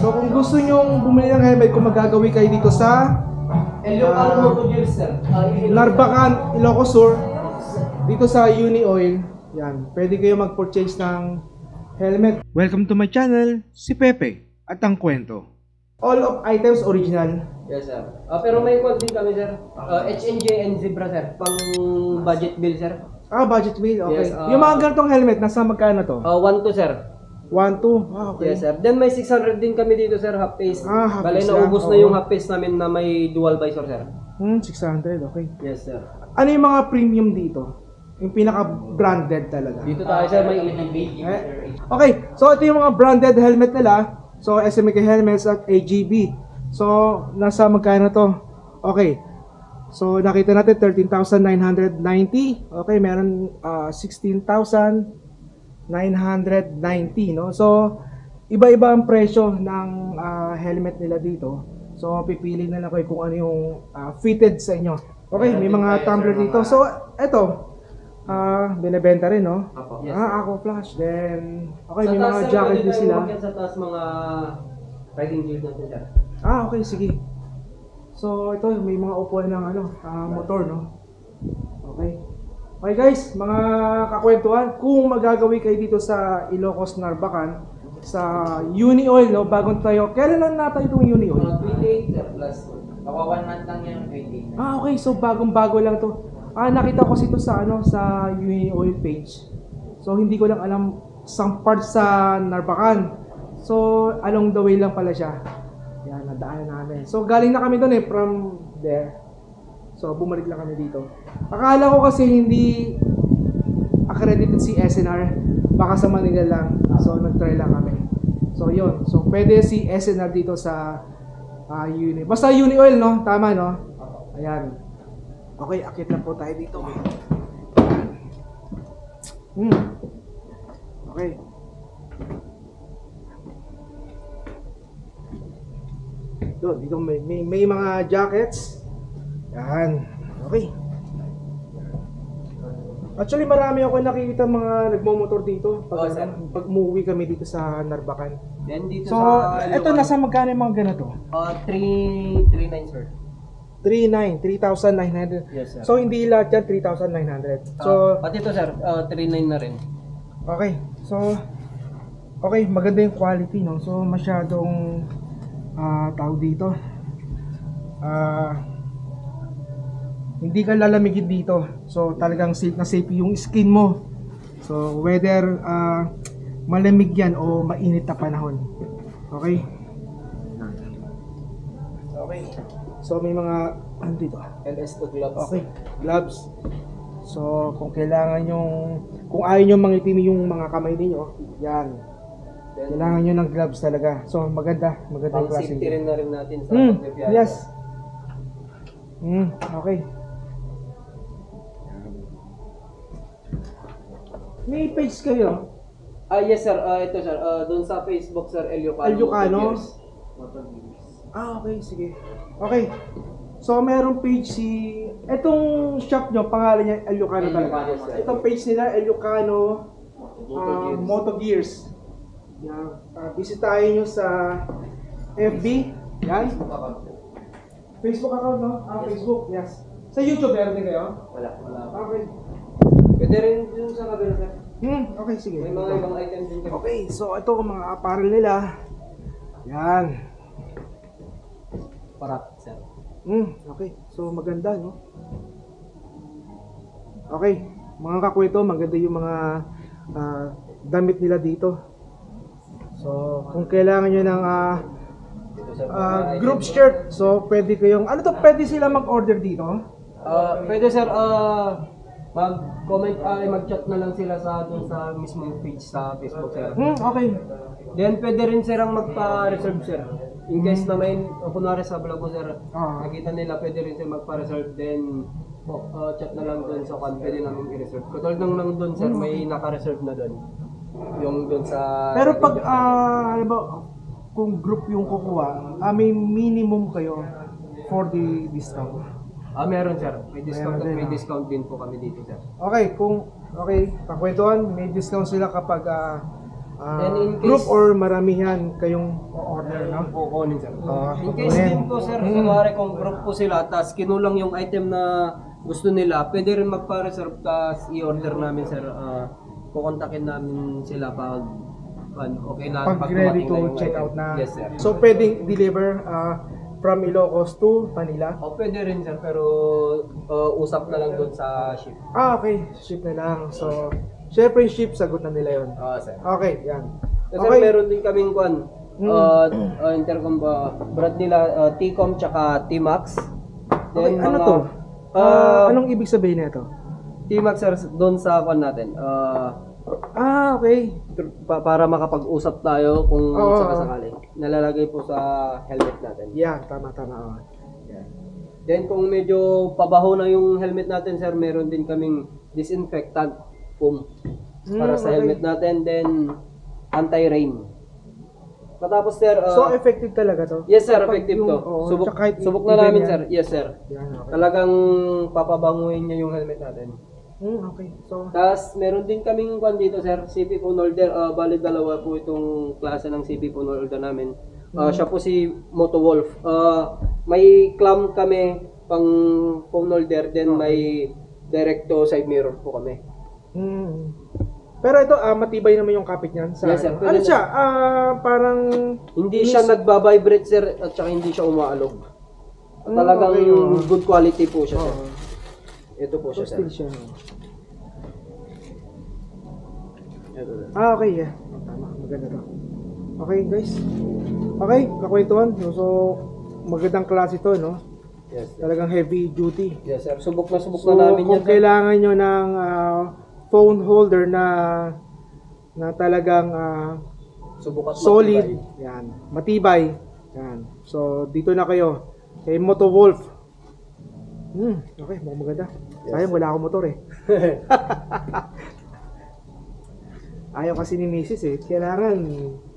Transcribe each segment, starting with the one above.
So kung gusto nyo bumili ng helmet, kung magagawi kayo dito sa Narbacan, Ilocos Sur, dito sa Uni Oil, yan, pwede kayo mag-purchase ng helmet. Welcome to my channel, si Pepe at ang kwento. All of items original. Yes, sir. Pero may quote din kami, sir. H&J and Zebra, sir. Pang budget bill, sir. Budget bill, okay. Yes, yung mga ganitong helmet, nasa magkano to? 1-2, sir. 1-2, okay. Yes, sir. Then may 600 din kami dito, sir, half face. Half Bale, face naubos lang. na yung half face namin na may dual visor, sir. 600, okay. Yes, sir. Ano yung mga premium dito? Yung pinaka-branded talaga. Dito tayo, sir, may Okay, so ito yung mga branded helmet nila. So, SMK Helmets at AGB. So, nasa magkano to? Okay. So, nakita natin 13,990. Okay, meron 16,990, no? So, iba-iba ang presyo ng helmet nila dito. So, pipili na lang kayo kung ano yung fitted sa inyo. Okay, may mga tumbler dito. So, eto. Binebenta rin, no? Yes, Aqua Flash. Then, okay, sa may taas, mga sir, jacket pwede din sila. tayong umakyat sa taas mga riding gear natin, sir. Okay, sige. So, ito, may mga upuan ng motor, no? Okay. Okay, guys, mga kakwentuhan, kung magagawi kayo dito sa Ilocos, Narbacan, sa Uni Oil, no? Bagong tayo. Kailan lang natin itong Uni Oil? 28, sir, plus 1 month lang yan, 28. Okay, so bagong-bago lang to. Nakita ko kasi ito sa sa Uni Oil page. So hindi ko lang alam sang part sa Narbacan. So along the way lang pala siya. Yan, nadaanan namin. So galing na kami doon from there. So bumalik lang kami dito. Akala ko kasi hindi accredited si SNR, baka sa Manila lang. So nag-try lang kami. So yun. So pwede si SNR dito sa Uni. Basta Uni Oil, no? Tama, no? Ayan. Okay, akit lang po tayo dito. Okay. Dito may mga jackets. Yan. Okay. Actually, marami ako nakikita mga nagmo-motor dito pag umuwi kami dito sa Narbacan. Then dito So, sa eto nasa magkano yung mga ganito? 339, sir. 3,900. Yes, sir. So, hindi lahat yan 3,900. So, Pati ito, sir, 39 na rin. okay. So, okay, maganda yung quality, no? So, masyadong tawag dito. Hindi ka lalamigin dito. So, talagang safe na safe yung skin mo. So, whether malamig yan o mainit na panahon. Okay? Okay. So, may mga dito. LS2 gloves. Okay, gloves. So, kung kailangan kung ayaw nyo mangitim yung mga kamay niyo, yan. Kailangan nyo ng gloves talaga. So, maganda yung klase. Safety rin na rin natin sa pagbibiyahe. Yes. Okay. May page kayo? Yes, sir. Ito, sir. Doon sa Facebook, sir, Eliocano. Eliocano? Okay, sige. Okay. So, merong page etong shop nyo, pangalan niya, Eliocano talaga. Eliocano, sir. Itong page nila, Eliocano Moto Gears. Yan. Bisitahin nyo sa FB. Yan. Facebook account, no? Facebook, yes. Sa YouTube, meron din kayo? Wala. Okay. Pwede rin yung sa kabila, sir. Okay, sige. May mga ibang items din kami. Okay, so ito mga apparel nila. Yan. Parak, sir. Okay. So maganda, no? Okay. Mga kakwento, maganda yung mga damit nila dito. So, kung kailangan nyo ng group shirt, so pwede kayong, pwede sila mag-order dito? Pwede, sir, mag-comment, mag-chat na lang sila dun sa mismong page sa Facebook, sir. Okay. Then, pwede rin sirang magpa-reserve, sir. In case na may, kunwari sa vlog mo, sir, nakita nila, pwede rin sila magpa-reserve. Then, chat na lang dun sa pwede namin i-reserve. Katulad nang dun, sir, may naka-reserve na dun. Yung dun sa... Pero pag, kung group yung kukuha, may minimum kayo for the discount. Meron, sir. May discount Meron din, may discount din po kami dito, sir. Okay, kakwentuhan, may discount sila kapag Then in case- group or maramihan kayong order, no? Kukunin sir. In case kukunin. din po sir, kunwari kung group po sila, tapos kinulang yung item na gusto nila, pwede rin magpa-reserve, tapos i-order namin sir. Kukontakin namin sila pag okay na. Pag ready dumating na to yung check item. out na. Yes sir. So, pwedeng deliver from Ilocos to Manila? O pwede rin sir, pero usap na lang doon sa ship. Okay. Ship na lang. So, syempre yung ship, sagot na nila yun. Sir. Okay, yan. Kasi Okay. meron din kaming intercom brand nila, T-Com tsaka T-Max. Okay, ano to? Anong ibig sabihin nito? T-Max sir, doon sa natin. Okay. Para makapag-usap tayo kung Oo. sakasakali. Nalalagay po sa helmet natin. Yeah, tama. Yeah. Then kung medyo pabaho na yung helmet natin sir, meron din kaming disinfectant foam para sa okay. helmet natin. Then anti-rain. Matapos sir, So, effective talaga to? yes sir, Kapag effective yung- to. oo, Subok, tsaka kahit subok na even namin yan. sir. Yes sir. Yan, okay. Talagang papabanguhin niya yung helmet natin. Okay. So, Tapos meron din kaming dito sir, CP phone holder. Bali dalawa po itong klase ng CP phone holder namin. Siya po si Motowolf. May clamp kami pang phone holder, then may direct to side mirror po kami. Pero ito, matibay naman yung kapit niyan. Sa, Yes, sir. ano siya? Parang... Hindi siya nagba-vibrate sir, at saka hindi siya umaalog. Talagang okay, oh. good quality po siya sir. Oo. Ito po siya sir. Still siya. Ito sir. Okay, yeah. Tama, maganda to. Okay, guys. Okay, kakwentuhan. So, magandang klase to, no? Yes sir. Talagang heavy duty. Yes sir. Subok So, na namin yan kung sir. kailangan nyo ng phone holder na talagang Subok at solid, matibay. yan, matibay, yan. So, dito na kayo kay Motowolf. Okay, mukhang maganda. Sayang, wala akong motor eh. Ayaw kasi ni Mrs. eh. Kailangan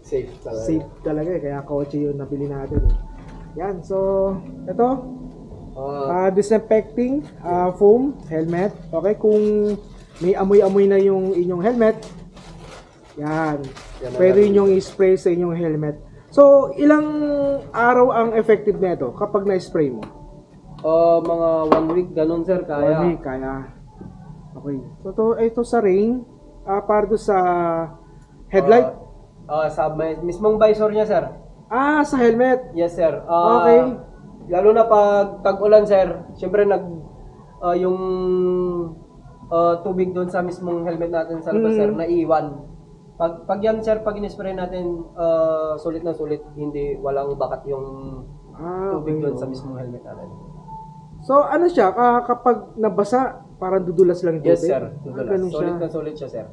Safe talaga. safe talaga eh. Kaya kotse yun nabili natin eh. Yan, so, ito. Disinfecting foam helmet. Okay, kung may amoy-amoy na yung inyong helmet, yan. Yan na Pwede natin. nyong i-spray sa inyong helmet. So, ilang araw ang effective nito kapag na-spray mo? Mga 1 week, ganun sir, kaya. 1 week, kaya. Okay. So, ito sa rain, para doon sa headlight. Sa mismong visor niya sir. Sa helmet. Yes sir. Okay. Lalo na pag tag-ulan sir, syempre yung tubig doon sa mismong helmet natin sa labas sir, naiiwan. Pag yan sir, pag in-spray natin, sulit na sulit, hindi walang bakat yung tubig Okay, doon oh. sa mismong helmet natin. So, ano siya, kapag nabasa, parang dudulas lang yung Yes tubig? sir. Ganun Sulit siya. na sulit siya sir.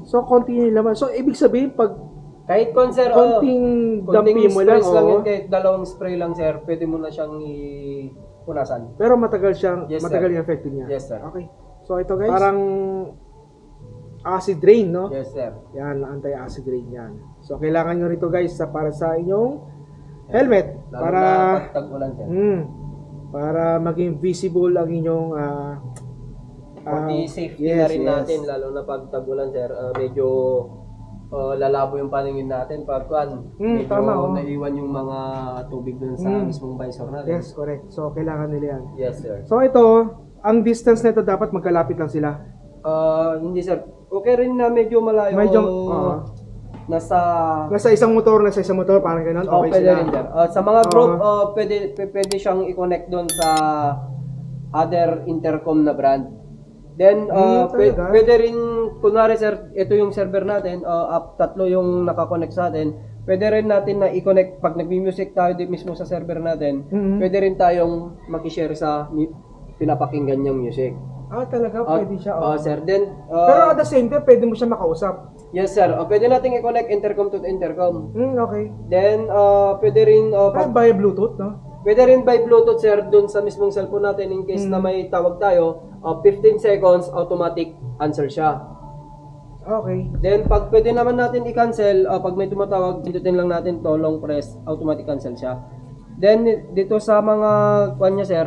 So, konti yung laman. So, ibig sabihin, pag Kahit sir, konting dampi mo lang, sprays lang yun, oo. kahit dalawang spray lang sir, pwede mo na siyang punasan. Pero matagal siyang, Yes, matagal sir. yung effective niya. Yes, sir. Okay. So, ito guys, parang acid rain, no? Yes sir. Yan, anti-acid rain yan. So, kailangan nyo rito guys, para sa inyong helmet. Lalo Para, na pag tag-ulan sir. para maging visible ang inyong For the safety yes, na rin yes. natin, lalo na pag tag-ulan sir, medyo lalabo yung paningin natin pag medyo tama, oh. naiwan yung mga tubig dun sa mismong visor natin. Yes, correct. So, kailangan nila yan. Yes sir. So, ito, ang distance nito dapat magkalapit lang sila. Hindi sir. Okay rin na medyo malayo. Medyo, nasa isang motor, parang ganun. Okay pwede sila. rin sir. Sa mga group, pwede siyang i-connect doon sa other intercom na brand. Then, talaga? pwede rin, kunwari sir, ito yung server natin, tatlo yung nakakonect sa atin. Pwede rin natin na i-connect, pag nagmi-music tayo din mismo sa server natin, pwede rin tayong mag-share sa pinapakinggan niyang music. Talaga, pwede siya. Sir, then, Pero at the same time, pwede mo siya makausap. yes sir, pwede natin i-connect intercom to intercom. Okay. Then, pwede rin, Via Bluetooth, no? pwede rin by Bluetooth sir, dun sa mismong cellphone natin in case na may tawag tayo, 15 seconds automatic answer siya. Okay. Then pag pwede naman natin i-cancel, pag may tumatawag, pindutin lang natin to, long press, automatic cancel siya. Then dito sa mga kwan niya sir,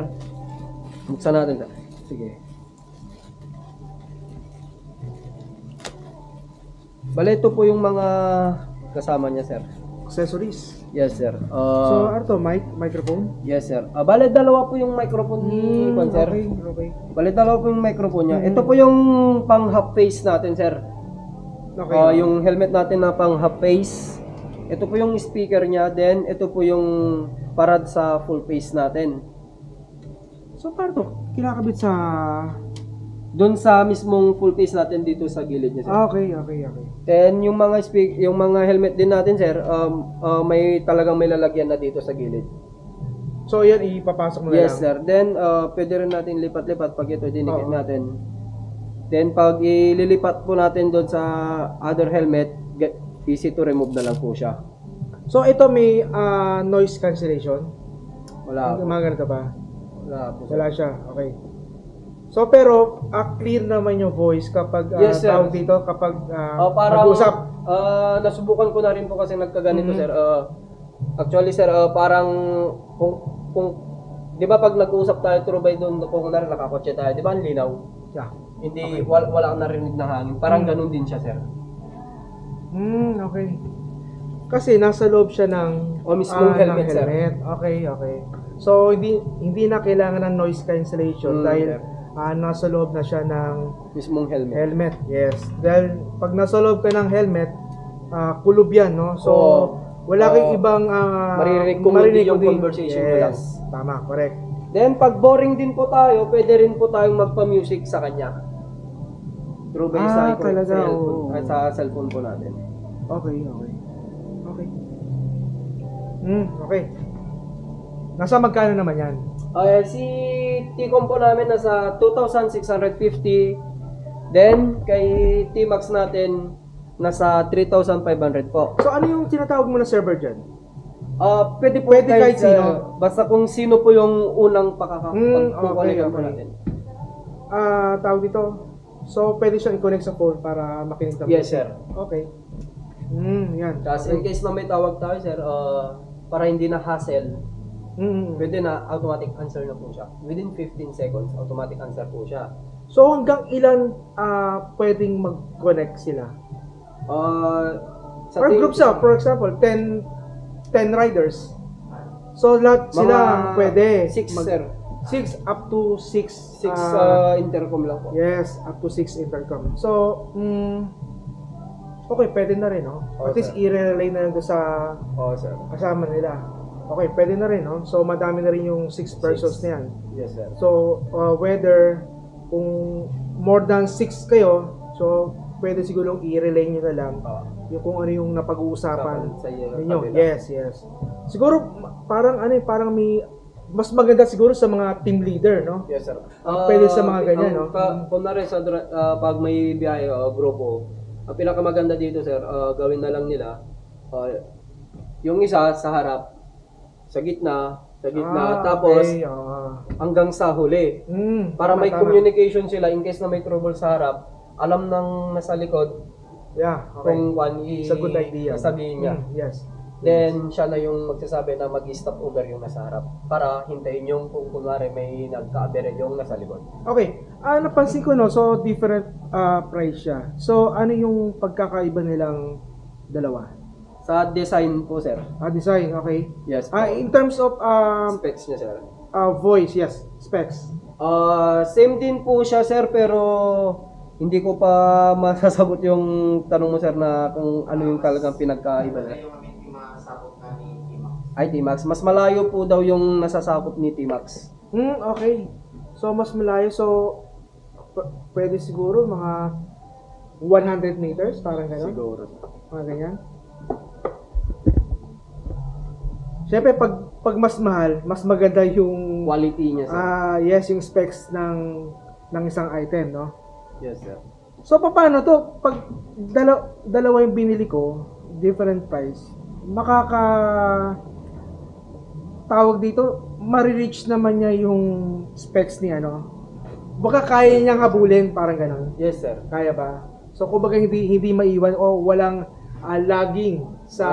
buksan natin sir. Sige. Bale, ito po yung mga kasama niya, sir. Accessories. Yes, sir. So, ano to? Microphone? Yes, sir. Bale, dalawa po yung microphone ni Juan, sir. Okay. Bale, dalawa po yung microphone niya. Ito po yung pang half face natin, sir. Okay. Yung helmet natin na pang half face. Ito po yung speaker niya. Then, ito po yung parad sa full face natin. So, paano to? Kinakabit sa... Doon sa mismong full face natin dito sa gilid niya, sir. Okay. Then, yung mga helmet din natin, sir, may talagang may lalagyan na dito sa gilid. So, yan, ipapasok mo na Yes, lang. sir. Then, pwede rin natin lipat-lipat pag ito dinikit Oo. natin. Then, pag ililipat po natin doon sa other helmet, easy to remove na lang po siya. So, ito may noise cancellation? Wala po. Mga ganito ba? Wala po, sir. Wala siya. Okay. So, pero, clear naman yung voice kapag Yes, sir. tawag dito, kapag Parang, mag-usap. nasubukan ko na rin po kasi nagkaganito, sir. Actually, sir, parang kung di ba pag nag-uusap tayo through by doon, kung kunwari nakakotse tayo, di ba ang linaw? Yeah. Hindi, wala kang narinig na hangin. Parang ganun din siya, sir. Okay. Kasi nasa loob siya ng Mismong helmet, sir. Okay. So, hindi na kailangan ng noise cancellation dahil sir. Nasa loob na siya ng Mismong helmet. Yes. Dahil pag nasa loob ka ng helmet, kulob yan, no? So, wala kang ibang maririnig kung hindi yung conversation mo lang. Yes, tama, correct. Then, pag boring din po tayo, pwede rin po tayong magpa-music sa kanya. Through by sa talaga, cellphone, sa cellphone po natin. Okay. Okay. Nasa magkano naman yan? Si T-Com po namin nasa 2,650. Then, kay T-Max natin, nasa 3,500 po. So, ano yung tinatawag mo na server dyan? Pwede po Pwede kahit sino? Basta kung sino po yung unang pagkukulikan po okay. natin. Tawag dito. So, pwede siyang i-connect sa phone para makinig ng Yes, music. sir. Okay. Yan. Kasi in case na may tawag tayo, sir, para hindi na hassle, pwede na automatic answer na po siya. Within 15 seconds, automatic answer po siya. So, hanggang ilan pwedeng mag-connect sila? Sa Or groups for example, 10 riders. So, lahat sila pwede. 6, sir. 6 up to 6. 6 intercom lang po. Yes, up to 6 intercom. So, okay, pwede na rin, no? Oo, At least sir. i-relay na lang sa Sir. kasama nila. Okay, pwede na rin, no? So, madami na rin yung 6 persons na yan. Yes, sir. So, whether kung more than 6 kayo, so, pwede siguro i-relay nyo na lang yung kung ano yung napag-uusapan Sa ninyo. kabila. Yes. Siguro, parang may mas maganda siguro sa mga team leader, no? Yes, sir. Pwede sa mga ganyan, no? Kung nari sa pag may biyahe grupo, ang pinakamaganda dito, sir, gawin na lang nila yung isa sa harap, sa gitna, tapos okay. hanggang sa huli. Para may tama. communication sila in case na may trouble sa harap, alam ng nasa likod Yeah, okay. kung It's a good idea. sabihin niya. Yes. Then, siya na yung magsasabi na mag-stop over yung nasa harap para hintayin yung kung kunwari may nagka-abere yung nasa likod. Okay. Napansin ko, no? So, different price siya. So, ano yung pagkakaiba nilang dalawa? Sa design po, sir. Design, okay. Yes po. In terms of Specs niya, sir. voice, yes. Specs. Same din po siya, sir, pero hindi ko pa masasagot yung tanong mo, sir, na kung ano yung talagang pinagkaiba niya. Ay, T-Max. Mas malayo po daw yung nasasakop ni T-Max. Okay. So, mas malayo. So, pwede siguro mga 100 meters, parang gano'n? Siguro. Mga ganyan. Siyempre, pag mas mahal, mas maganda yung Quality niya, sir. yes, yung specs ng isang item, no? Yes, sir. So, paano to? Pag dalawa yung binili ko, different price, tawag dito, marireach naman niya yung specs ni ano. Baka kaya niyang habulin, parang gano'n. Yes, sir. Kaya ba? So, kumbaga hindi maiwan o walang lagging sa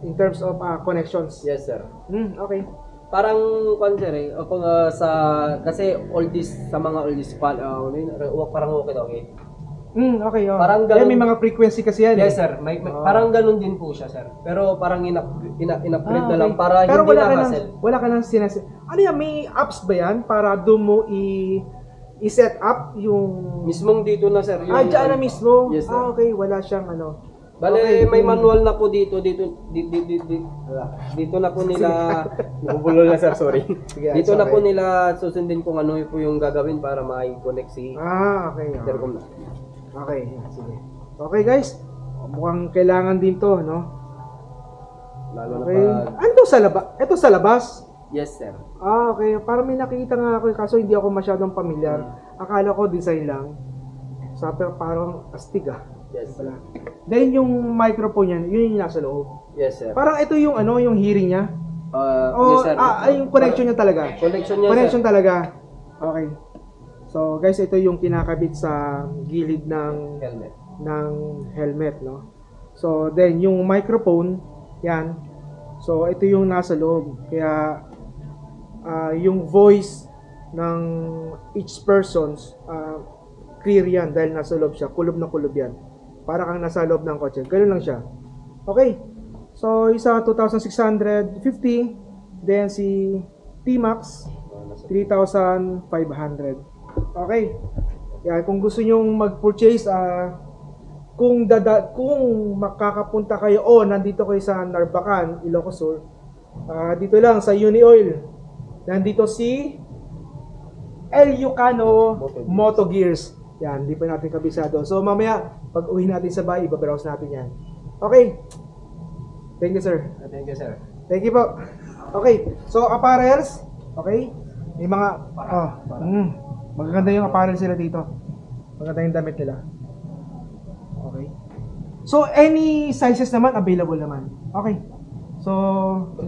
in terms of connections. Yes, sir. Okay. Parang sir, kung kasi oldies sa mga oldies parang okay. Okay, oh. Parang Yan, ganun. may mga frequency kasi yan. Yes, eh. sir. Parang ganun din po siya, sir. Pero parang in-upgrade na lang Okay. para Pero hindi na hassle. wala ka nang Ano yan, may apps ba yan para doon mo i-set up yung... Mismong dito na, sir. Dyan na mismo? Yes, sir. Okay, wala siyang ano. Bale, Okay, may manual na po dito na po nila bubulol na, sir, sorry. Sige, Dito it's na po okay. nila susundin kung ano po yung gagawin para ma-connect si Okay. intercom na. Okay, sige. Okay guys, mukhang kailangan din to, no? Lalo Okay. na pag... Ano to sa labas? Ito sa labas? Yes, sir. Okay. Parang may nakita nga ako, kaso hindi ako masyadong pamilyar. Akala ko design lang. Pero parang astig Yes, sir. Wala. Then yung microphone yan, yun yung nasa loob. Yes, sir. Parang ito yung ano, yung hearing niya. Yes, sir. Yung connection niya talaga. Connection niya, Connection sir. talaga. Okay. So guys, ito yung kinakabit sa gilid ng helmet, no? So then yung microphone, yan. So ito yung nasa loob. Kaya yung voice ng each person's clear yan dahil nasa loob siya. Kulob na kulob yan. Para kang nasa loob ng kotse. Ganun lang siya. Okay. So isa 2,650. Then si T-Max 3,500. Okay. Yan, kung gusto niyo mag-purchase kung makakapunta kayo nandito kayo sa Narbacan, Ilocos Sur, dito lang sa Unioil. Nandito si El Yucano Moto Gears. Yan, di pa natin kabisado. So mamaya pag uwi natin sa bahay, ibabrowse natin yan. Okay. Thank you, sir. Thank you, sir. Thank you po. Okay. So apparels, okay? May mga magaganda yung apparel sila dito. Maganda yung damit nila. Okay. So any sizes naman available naman. Okay. So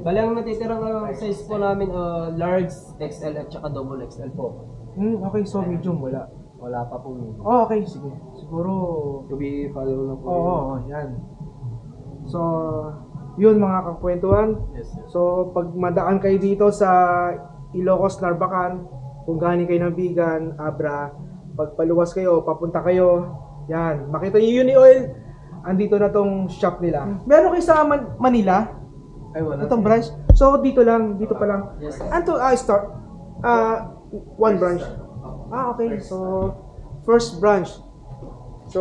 Bale, ang natitirang size po namin, large, XL at saka double XL po. okay, so medium wala. Wala pa po yun. Okay, sige. Siguro To be follow na po. yan. So yun mga kakwentuhan. Yes, sir. So pag madaan kayo dito sa Ilocos, Narbacan, kung galing kayo ng Bigan, Abra, pagpaluwas kayo, papunta kayo, yan, makita niyo Unioil, andito na tong shop nila. Meron kayo sa Manila? Ay, wala. Itong branch? So dito lang, dito pa lang. Yes, sir. Anto, start? One branch. Okay, so first branch. So,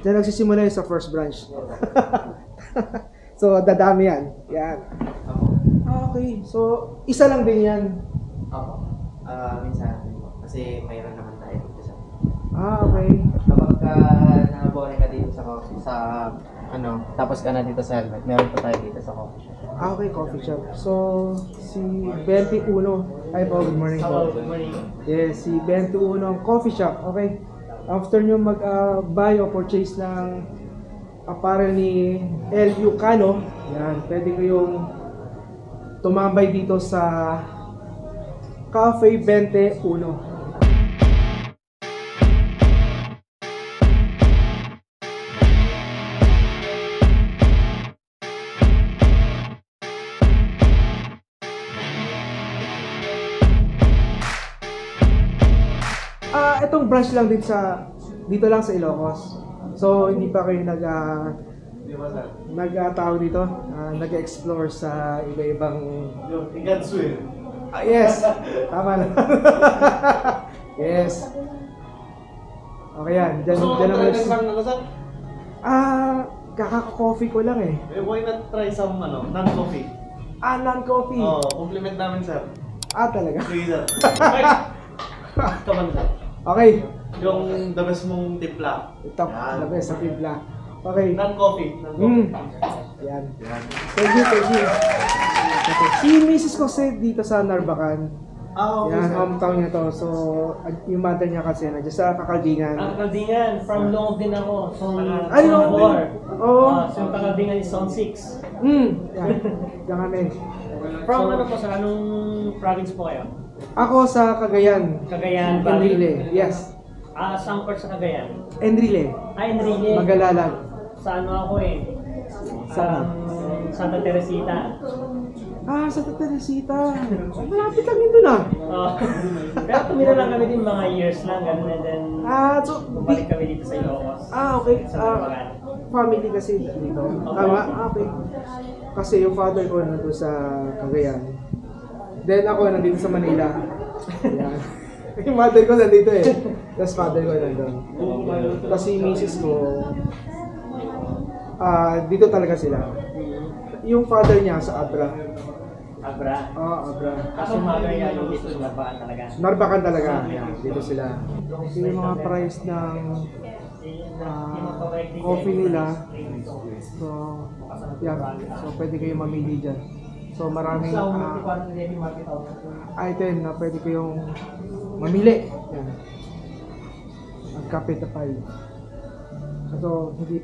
dyan nagsisimula yun sa first branch. So, dadami yan. Yan. Okay, so isa lang din yan. Oo. Minsan, kasi mayroon naman tayo dito sa... Okay. Kapag nabore ka dito sa tapos ka na dito sa helmet, meron pa tayo dito sa coffee shop. Okay, coffee shop. So, si 21. Ay po, good morning po. Good morning. Yes, si 21 ang coffee shop. Okay. After nyo mag-buy o purchase ng apparel ni El Yucano, yan, pwede kayong tumambay dito sa Cafe 21. Itong branch lang din dito lang sa Ilocos. So hindi pa kayo nag-tawag dito, nag-explore sa iba-ibang yes, tama na. Yes. Okay yan, dyan naman. Kaka-coffee ko lang eh. Why not try some non-coffee? Non-coffee. Compliment namin sir. Talaga. Sige sir. Come on sir. Okay. Yung the best mong timpla. Top, the best sa timpla. Okay. Non-coffee. Yan. Thank you. Okay. Si Mrs. Jose dito sa Narbacan. Okay Yan, sir. hometown niya to. So, yung mother niya kasi nandiyan sa Kakaldingan. Kakaldingan, from Loob din ako. So, Ay, Loob din? Oo. So, yung Kakaldingan is Zone 6. Yan. Yan kami. From So, ano po, sa anong province po kayo? Ako sa Cagayan. Cagayan, Enrile. Yes. Saan part sa Cagayan? Enrile. Enrile. Magalalag. Sa ano ako Saan? Santa Teresita. Ah, sa Teresita. Malapit lang yun dun ah. Oh. Pero tumira lang kami din mga years lang, ganun, and then So, bumalik kami dito sa Ilocos. okay. Sa Narbacan. Family kasi dito. Tama? Okay. Kasi yung father ko nandun sa Cagayan. Then ako nandito sa Manila. Yan. Yung mother ko nandito eh. Tapos father ko nandun. Kasi yung misis ko, dito talaga sila. Yung father niya sa Abra. Abra. Abra. Kaso mother niya yung dito sa Narbacan talaga. Narbacan talaga. Yan, dito sila. So yung mga price ng coffee nila. So, yan. So, pwede kayo mamili dyan. So, maraming item na pwede kayong mamili. Yan. Ang kape tapay. So, hindi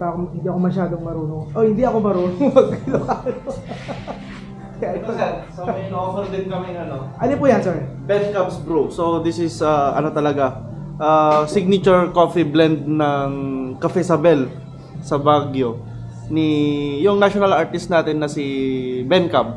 ako masyadong marunong. Hindi ako marunong mag-Ilocano. Ito sir, so may offer din kami Ano po yan, sir? Ben Cubs Brew. So this is signature coffee blend ng Cafe Sabel sa Baguio ni yung national artist natin na si Ben Cub.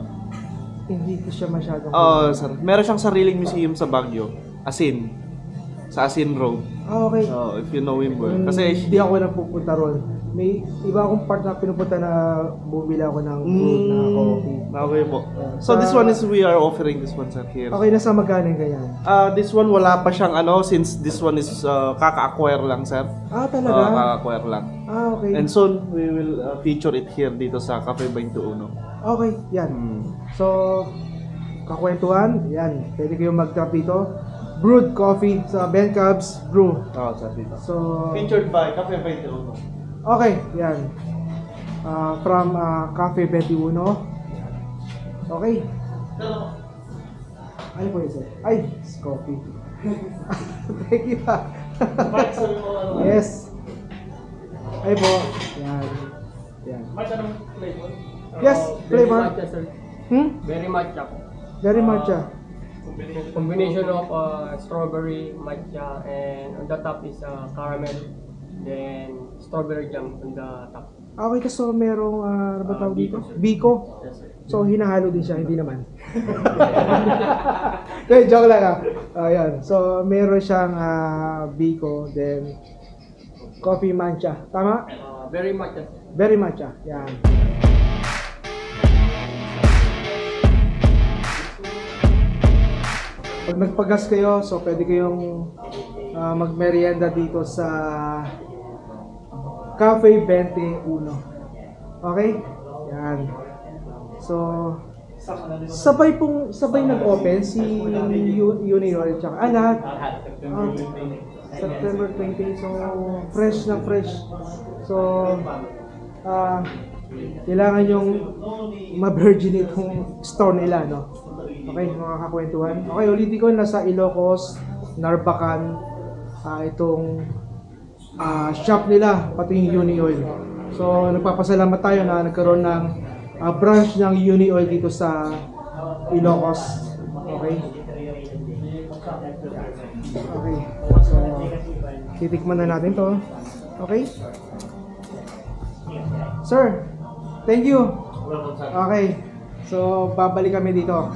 Hindi ko siya masyadong Sir, meron siyang sariling museum sa Baguio, sa Asin Road. okay. If you know him well. Kasi Hindi ako napupunta ron. May iba akong part na pinupunta na bumili ako ng food na coffee. Okay po. So this one is we are offering this one sir here. Okay, nasa magkano ganyan? This one wala pa siyang since this one is kaka-acquire lang sir. Talaga? Kaka-acquire lang. Okay. And soon we will feature it here dito sa Cafe 21. Okay, yan. So, kakwentuhan, yan. Pwede kayong mag-tap dito. Brewed coffee sa Ben Cubs Brew. Sir dito. So, Featured by Cafe 21. okay, yan. From Cafe 21. Okay. Ano po yun, sir? Ay, it's coffee. Thank you. Yes. Ay po. Yan. Yan. Yes, flavor. Very matcha, sir. Very matcha po. Very matcha. Combination of strawberry, matcha, and on the top is caramel. Then strawberry jam on the top. Okay, kaso merong, ano ba tawag dito? Biko, sir. Biko. Yes, sir. So, hinahalo din siya, hindi naman. Joke lang Ayan. So, meron siyang Biko, then coffee matcha. Tama? Very matcha. Very matcha. Yan. Pag nagpagas kayo, so pwede kayong magmerienda dito sa Cafe 21. Okay? Yan. So, sabay nag-open si Union tsaka lahat. September 20. So, fresh na fresh. So, kailangan yung ma-virgin itong store nila, no? Okay, mga kakwentuhan. Okay, ulitin ko, nasa Ilocos, Narbacan, itong shop nila, pati yung Uni Oil. So, nagpapasalamat tayo na nagkaroon ng branch ng Uni Oil dito sa Ilocos. Okay? Okay. So, titikman na natin to. Okay? Sir, thank you. Okay. So, babalik kami dito.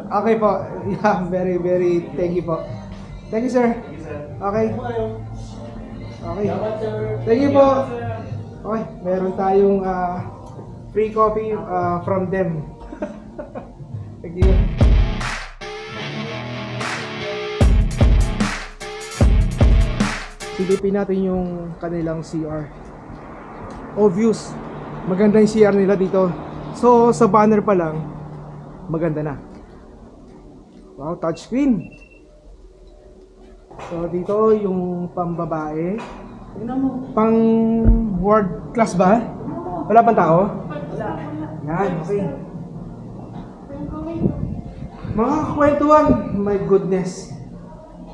Okay po. Yeah, very, very thank you po. Thank you, sir. Okay. Okay. Thank you po. Okay, meron tayong free coffee from them. Thank you. Silipin natin yung kanilang CR. Obvious. Maganda yung CR nila dito. So, sa banner pa lang, maganda na. Wow, touchscreen. So, dito yung pambabae. Pang world class ba? Wala pang tao? Yan, okay. Mga kwentuhan, my goodness.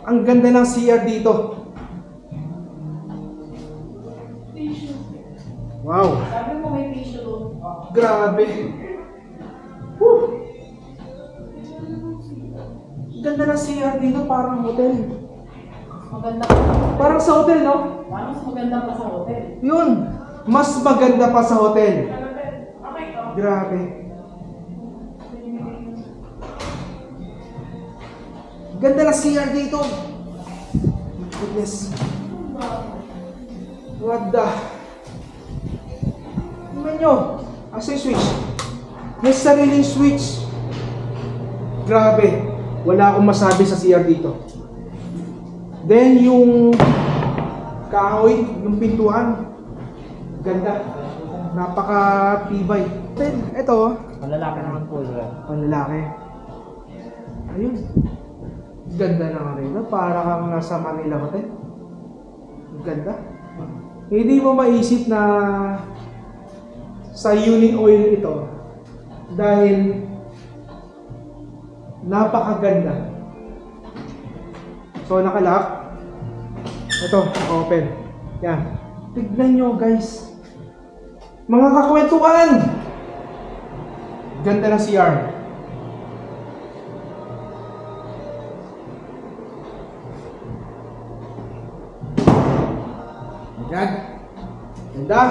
Ang ganda ng CR dito. Wow. Grabe. Woo. Ganda ng CR dito, parang hotel. Maganda. Parang sa hotel, no? Mas maganda pa sa hotel. Yun. Mas maganda pa sa hotel. Grabe. Ganda na CR dito. Goodness. What the? Tingnan nyo. Asa yung switch? May sariling switch. Grabe. Wala akong masabi sa CR dito. Then yung kahoy, yung pintuan. Ganda. Napaka-tibay. Then, ito. Malalaki naman po sir. Panlalaki. Ayun. Ganda na rin. Para kang nasa Manila Hotel. Ganda. Hindi mo maisip na sa Uni Oil ito dahil napakaganda. So nakalock. Ito, open. Yan. Tignan nyo guys. Mga kakwentuhan! Ganda ng CR. Yan. Ganda.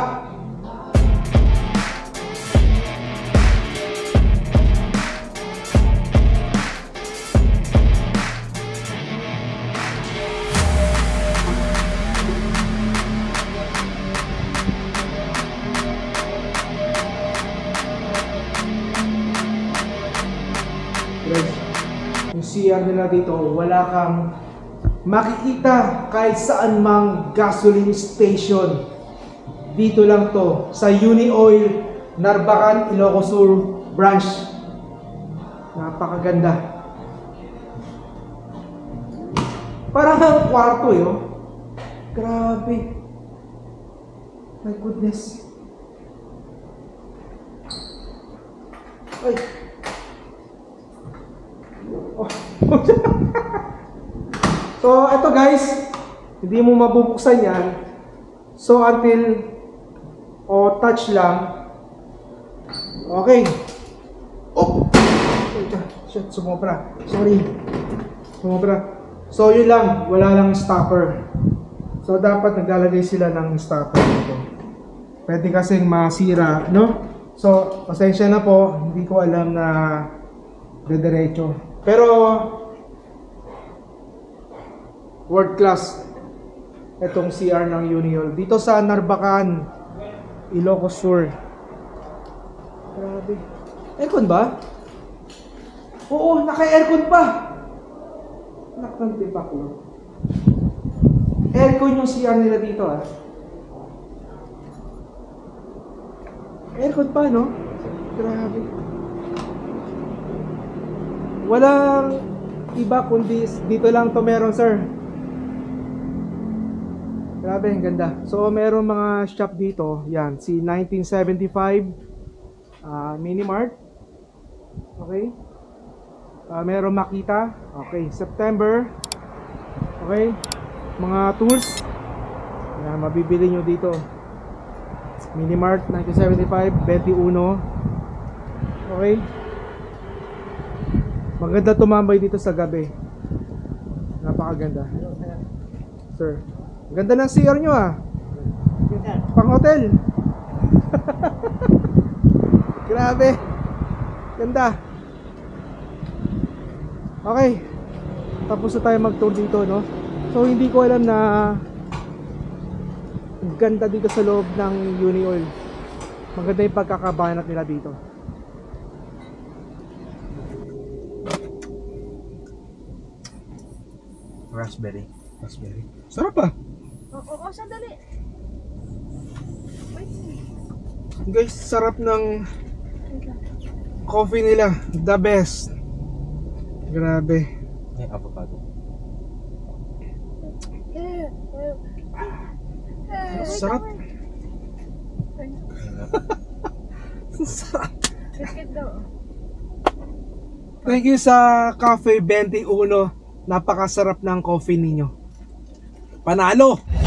Guys, yung CR nila dito, wala kang makikita kahit saan mang gasoline station. Dito lang to sa Uni Oil Narbacan, Ilocos Sur branch. Napakaganda. Parang ang kwarto yun. Grabe. My goodness. Ay. Oh. So, ito guys, hindi mo mabubuksan yan. So, until touch lang. Okay. Oh! Shit, sumobra. Sorry. Sumobra. So, yun lang. Wala lang stopper. So, dapat naglalagay sila ng stopper dito. Pwede kasing masira, no? So, pasensya na po. Hindi ko alam na dediretso. Pero, world class itong CR ng Uniol dito sa Narbacan, Ilocos Sur. Grabe. Aircon ba? Oo, naka-aircon pa. Nakantibak lang. Aircon yung CR nila dito ah. Aircon pa no? Grabe. Walang iba kundi dito lang to meron sir. Grabe, ang ganda. So, meron mga shop dito. Yan, si 1975 Minimart. Okay. Meron Makita. Okay, September. Okay. Mga tools. Yan, mabibili nyo dito. Minimart, 1975, 21. Okay. Maganda tumambay dito sa gabi. Napakaganda. Sir. Ganda ng CR nyo ah. Pang hotel. Grabe. Ganda. Okay. Tapos na tayo mag-tour dito, no? So, hindi ko alam na ganda dito sa loob ng Uni Oil. Maganda yung pagkakabanat nila dito. Raspberry. Sarap ah. Oo, sandali. Guys, sarap ng coffee nila. The best. Grabe. May avocado. Sarap. Sarap. Biscuit daw. Thank you sa Cafe 21. Napakasarap ng coffee ninyo. Panalo!